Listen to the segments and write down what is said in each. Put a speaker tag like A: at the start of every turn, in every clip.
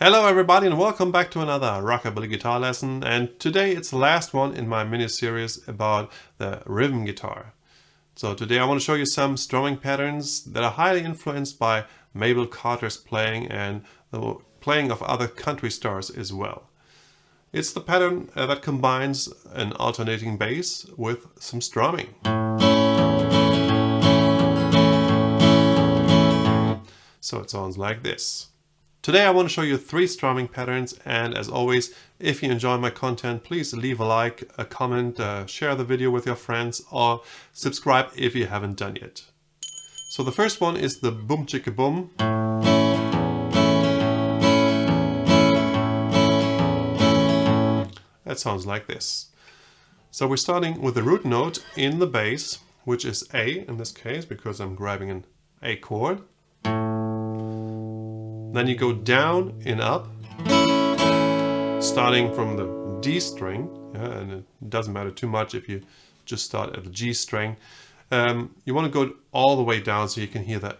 A: Hello everybody and welcome back to another rockabilly guitar lesson, and today it's the last one in my mini-series about the rhythm guitar. So today I want to show you some strumming patterns that are highly influenced by Mabel Carter's playing and the playing of other country stars as well. It's the pattern that combines an alternating bass with some strumming. So it sounds like this. Today I want to show you 3 strumming patterns, and as always, if you enjoy my content, please leave a like, a comment, share the video with your friends, or subscribe if you haven't done yet. So the first one is the boom chicka boom. That sounds like this. So we're starting with the root note in the bass, which is A in this case, because I'm grabbing an A chord. Then you go down and up, starting from the D string, and it doesn't matter too much if you just start at the G string. You want to go all the way down so you can hear the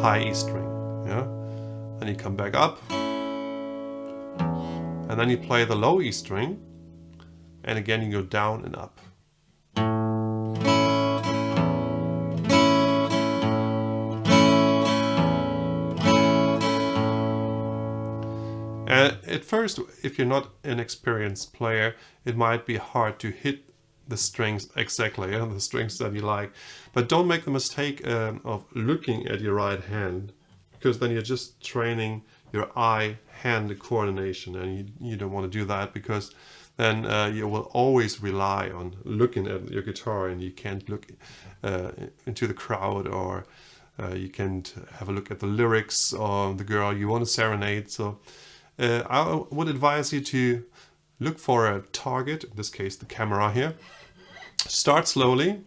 A: high E string. Then you come back up, and then you play the low E string, and again you go down and up. At first, if you're not an experienced player, it might be hard to hit the strings exactly, the strings that you like. But don't make the mistake of looking at your right hand, because then you're just training your eye-hand coordination, and you don't want to do that, because then you will always rely on looking at your guitar, and you can't look into the crowd, or you can't have a look at the lyrics or the girl you want to serenade. So I would advise you to look for a target, in this case the camera here. Start slowly.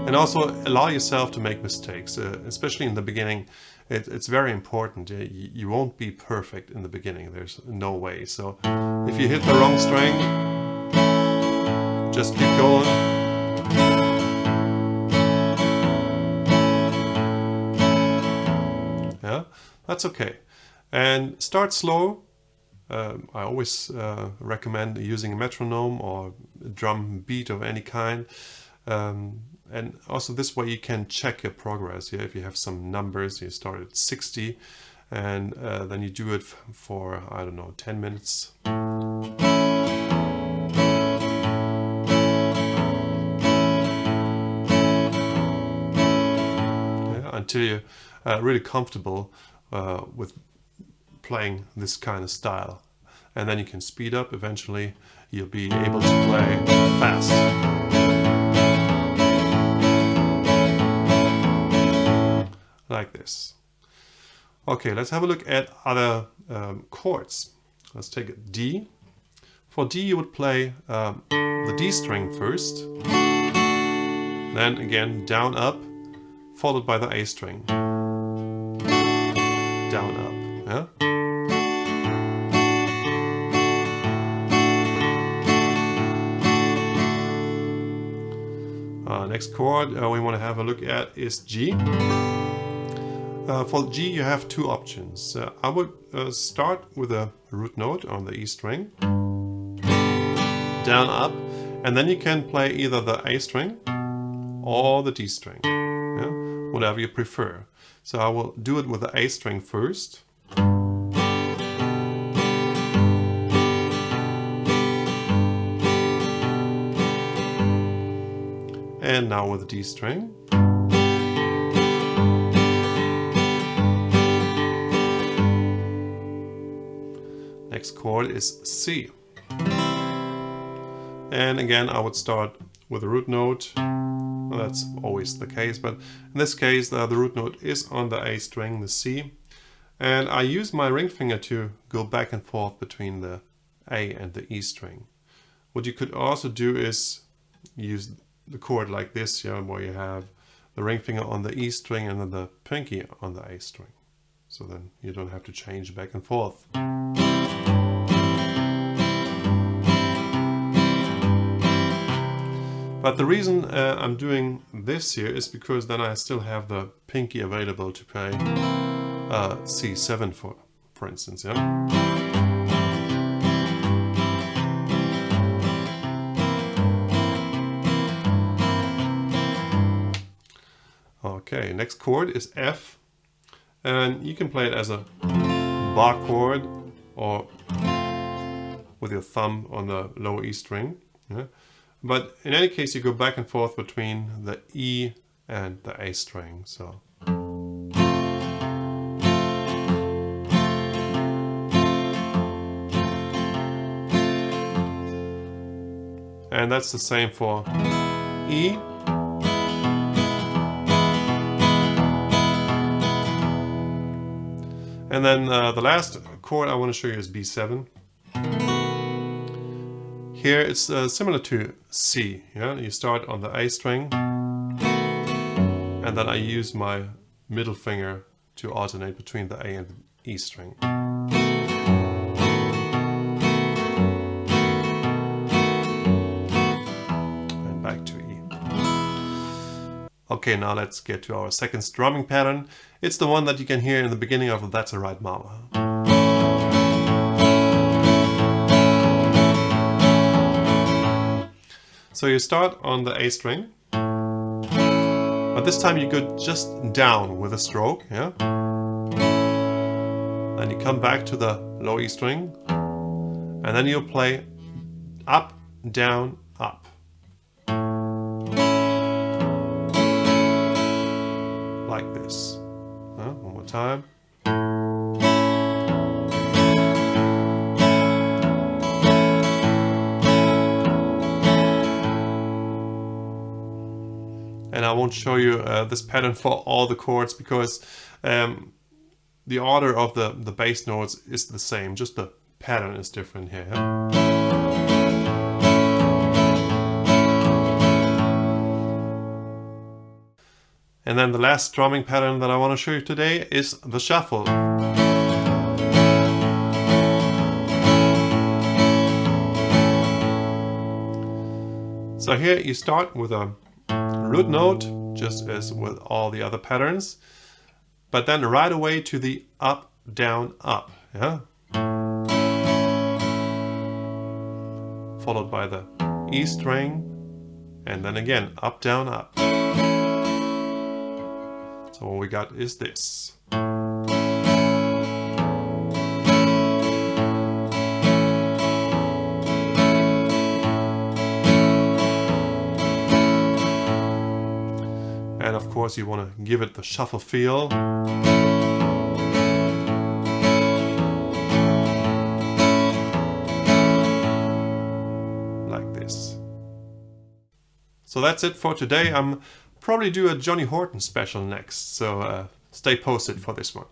A: And also allow yourself to make mistakes, especially in the beginning. It's very important. You won't be perfect in the beginning, there's no way. So if you hit the wrong string, just keep going. That's okay. And start slow. I always recommend using a metronome or a drum beat of any kind. And also this way you can check your progress. If you have some numbers, you start at 60, and then you do it for, I don't know, 10 minutes. Until you're really comfortable with playing this kind of style, and then you can speed up. Eventually you'll be able to play fast. Like this. Okay, let's have a look at other chords. Let's take a D. For D you would play the D string first, then again down up, followed by the A string. Down up. Next chord we want to have a look at is G. For G you have 2 options. I would start with a root note on the E string, down up, and then you can play either the A string or the D string, whatever you prefer. So I will do it with the A string first. And now with the D string. Next chord is C. And again I would start with a root note. Well, that's always the case, but in this case the root note is on the A string, the C. And I use my ring finger to go back and forth between the A and the E string. What you could also do is use the chord like this, where you have the ring finger on the E string and then the pinky on the A string. So then you don't have to change back and forth. But the reason I'm doing this here is because then I still have the pinky available to play C7 for instance, yeah. Okay, next chord is F, and you can play it as a bar chord or with your thumb on the lower E string. Yeah? But in any case, you go back and forth between the E and the A string. So. And that's the same for E. And then the last chord I want to show you is B7. Here it's similar to C. Yeah? You start on the A string, and then I use my middle finger to alternate between the A and the E string. And back to E. Okay, now let's get to our second strumming pattern. It's the one that you can hear in the beginning of That's a Right Mama. So you start on the A string, but this time you go just down with a stroke, yeah? Then you come back to the low E string, and then you'll play up, down, up. Like this. One more time. And I won't show you this pattern for all the chords because the order of the bass notes is the same, just the pattern is different here. And then the last strumming pattern that I want to show you today is the shuffle. So here you start with a root note, just as with all the other patterns, but then right away to the up, down, up, yeah? Followed by the E string, and then again up, down, up. So what we got is this. And of course you want to give it the shuffle feel. Like this. So that's it for today. I'm probably do a Johnny Horton special next, so stay posted for this one.